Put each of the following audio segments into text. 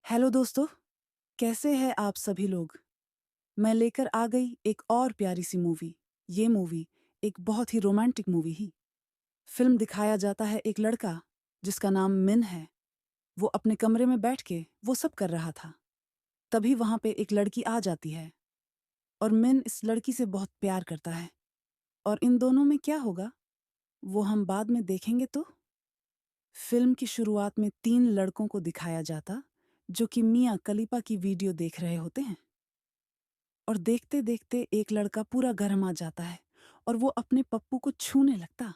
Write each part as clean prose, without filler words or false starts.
Hello दोस्तों, कैसे हैं आप सभी लोग। मैं लेकर आ गई एक और प्यारी सी मूवी। ये मूवी एक बहुत ही रोमांटिक मूवी ही। फिल्म दिखाया जाता है एक लड़का जिसका नाम मिन है। वो अपने कमरे में बैठ के वो सब कर रहा था। तभी वहां पे एक लड़की आ जाती है और मिन इस लड़की से बहुत प्यार करता है। और इन दोनों में क्या होगा वो हम बाद में देखेंगे। तो फिल्म की शुरुआत में 3 लड़कों को दिखाया जाता जो कि मियाँ खलीफा की वीडियो देख रहे होते हैं। और देखते देखते एक लड़का पूरा गर्मा जाता है और वो अपने पप्पू को छूने लगता।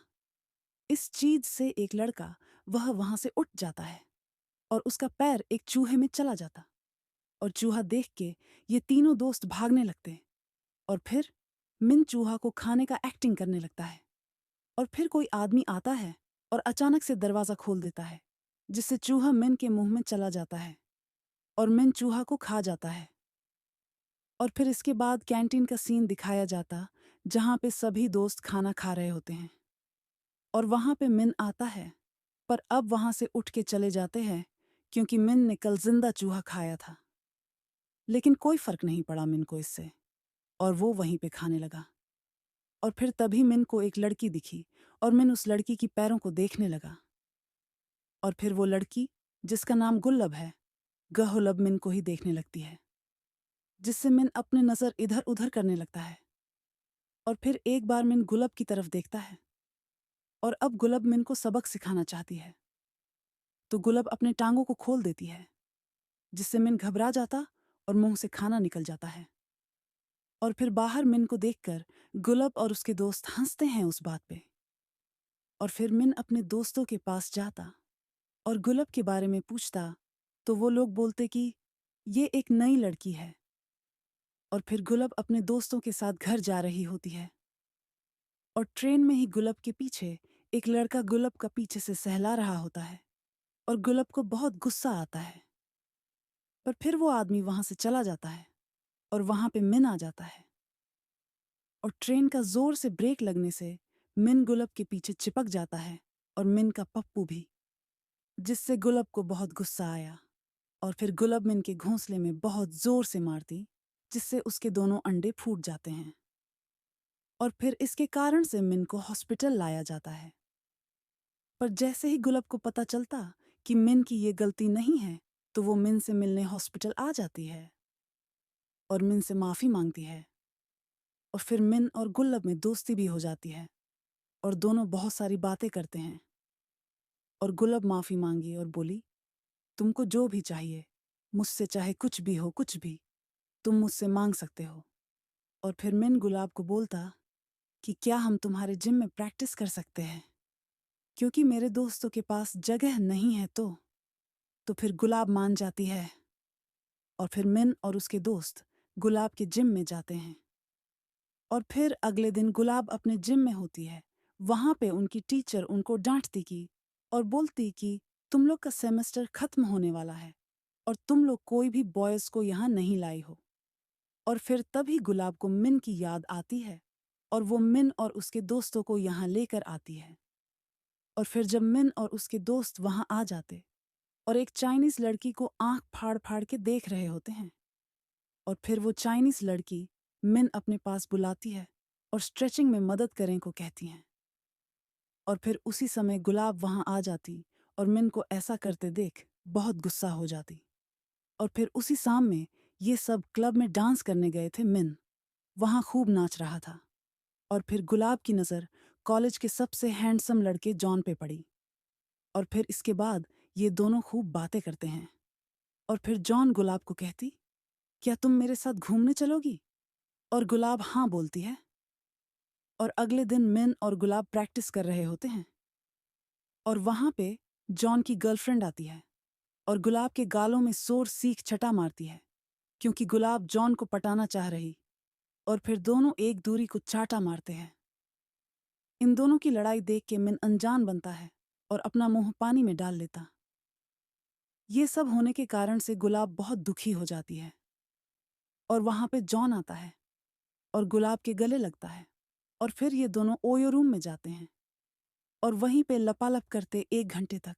इस चीज से एक लड़का वह वहां से उठ जाता है और उसका पैर एक चूहे में चला जाता। और चूहा देख के ये तीनों दोस्त भागने लगते हैं। और फिर मिन चूहा को खाने का एक्टिंग करने लगता है। और फिर कोई आदमी आता है और अचानक से दरवाजा खोल देता है, जिससे चूहा मिन के मुंह में चला जाता है और मिन चूहा को खा जाता है। और फिर इसके बाद कैंटीन का सीन दिखाया जाता जहां पे सभी दोस्त खाना खा रहे होते हैं। और वहां पे मिन आता है, पर अब वहां से उठ के चले जाते हैं क्योंकि मिन ने कल जिंदा चूहा खाया था। लेकिन कोई फर्क नहीं पड़ा मिन को इससे, और वो वहीं पे खाने लगा। और फिर तभी मिन को एक लड़की दिखी और मिन उस लड़की की पैरों को देखने लगा। और फिर वो लड़की, जिसका नाम गुल्लब है, गहुलब मिन को ही देखने लगती है, जिससे मिन अपने नजर इधर उधर करने लगता है। और फिर एक बार मिन गुलब की तरफ देखता है और अब गुलब मिन को सबक सिखाना चाहती है। तो गुलब अपने टांगों को खोल देती है, जिससे मिन घबरा जाता और मुंह से खाना निकल जाता है। और फिर बाहर मिन को देखकर गुलब और उसके दोस्त हंसते हैं उस बात पे। और फिर मिन अपने दोस्तों के पास जाता और गुलब के बारे में पूछता, तो वो लोग बोलते कि ये एक नई लड़की है। और फिर गुलब अपने दोस्तों के साथ घर जा रही होती है। और ट्रेन में ही गुलब के पीछे एक लड़का गुलब का पीछे से सहला रहा होता है और गुलब को बहुत गुस्सा आता है। पर फिर वो आदमी वहां से चला जाता है और वहां पे मिन आ जाता है। और ट्रेन का जोर से ब्रेक लगने से मिन गुलब के पीछे चिपक जाता है और मिन का पप्पू भी, जिससे गुलब को बहुत गुस्सा आया। और फिर गुलब मिन के घोंसले में बहुत जोर से मारती, जिससे उसके दोनों अंडे फूट जाते हैं। और फिर इसके कारण से मिन को हॉस्पिटल लाया जाता है। पर जैसे ही गुलब को पता चलता कि मिन की ये गलती नहीं है, तो वो मिन से मिलने हॉस्पिटल आ जाती है और मिन से माफी मांगती है। और फिर मिन और गुल्लब में दोस्ती भी हो जाती है और दोनों बहुत सारी बातें करते हैं। और गुल्लब माफी मांगी और बोली, तुमको जो भी चाहिए मुझसे, चाहे कुछ भी हो, कुछ भी तुम मुझसे मांग सकते हो। और फिर मिन गुलाब को बोलता कि क्या हम तुम्हारे जिम में प्रैक्टिस कर सकते हैं, क्योंकि मेरे दोस्तों के पास जगह नहीं है। तो फिर गुलाब मान जाती है और फिर मिन और उसके दोस्त गुलाब के जिम में जाते हैं। और फिर अगले दिन गुलाब अपने जिम में होती है। वहां पे उनकी टीचर उनको डांटती की और बोलती कि तुम लोग का सेमेस्टर खत्म होने वाला है और तुम लोग कोई भी बॉयज को यहाँ नहीं लाई हो। और फिर तभी गुलाब को मिन की याद आती है और वो मिन और उसके दोस्तों को यहाँ लेकर आती है। और फिर जब मिन और उसके दोस्त वहां आ जाते और एक चाइनीज लड़की को आंख फाड़ फाड़ के देख रहे होते हैं। और फिर वो चाइनीज लड़की मिन अपने पास बुलाती है और स्ट्रेचिंग में मदद करें को कहती हैं। और फिर उसी समय गुलाब वहां आ जाती और मिन को ऐसा करते देख बहुत गुस्सा हो जाती। और फिर उसी शाम में ये सब क्लब में डांस करने गए थे। मिन वहां खूब नाच रहा था। और फिर गुलाब की नज़र कॉलेज के सबसे हैंडसम लड़के जॉन पे पड़ी। और फिर इसके बाद ये दोनों खूब बातें करते हैं। और फिर जॉन गुलाब को कहती, क्या तुम मेरे साथ घूमने चलोगी? और गुलाब हाँ बोलती है। और अगले दिन मिन और गुलाब प्रैक्टिस कर रहे होते हैं और वहां पे जॉन की गर्लफ्रेंड आती है और गुलाब के गालों में जोर सीख छटा मारती है, क्योंकि गुलाब जॉन को पटाना चाह रही। और फिर दोनों एक दूरी को चाटा मारते हैं। इन दोनों की लड़ाई देख के मिन अनजान बनता है और अपना मुंह पानी में डाल लेता। ये सब होने के कारण से गुलाब बहुत दुखी हो जाती है। और वहां पे जॉन आता है और गुलाब के गले लगता है। और फिर ये दोनों ओयो रूम में जाते हैं और वहीं पे लपालप करते 1 घंटे तक।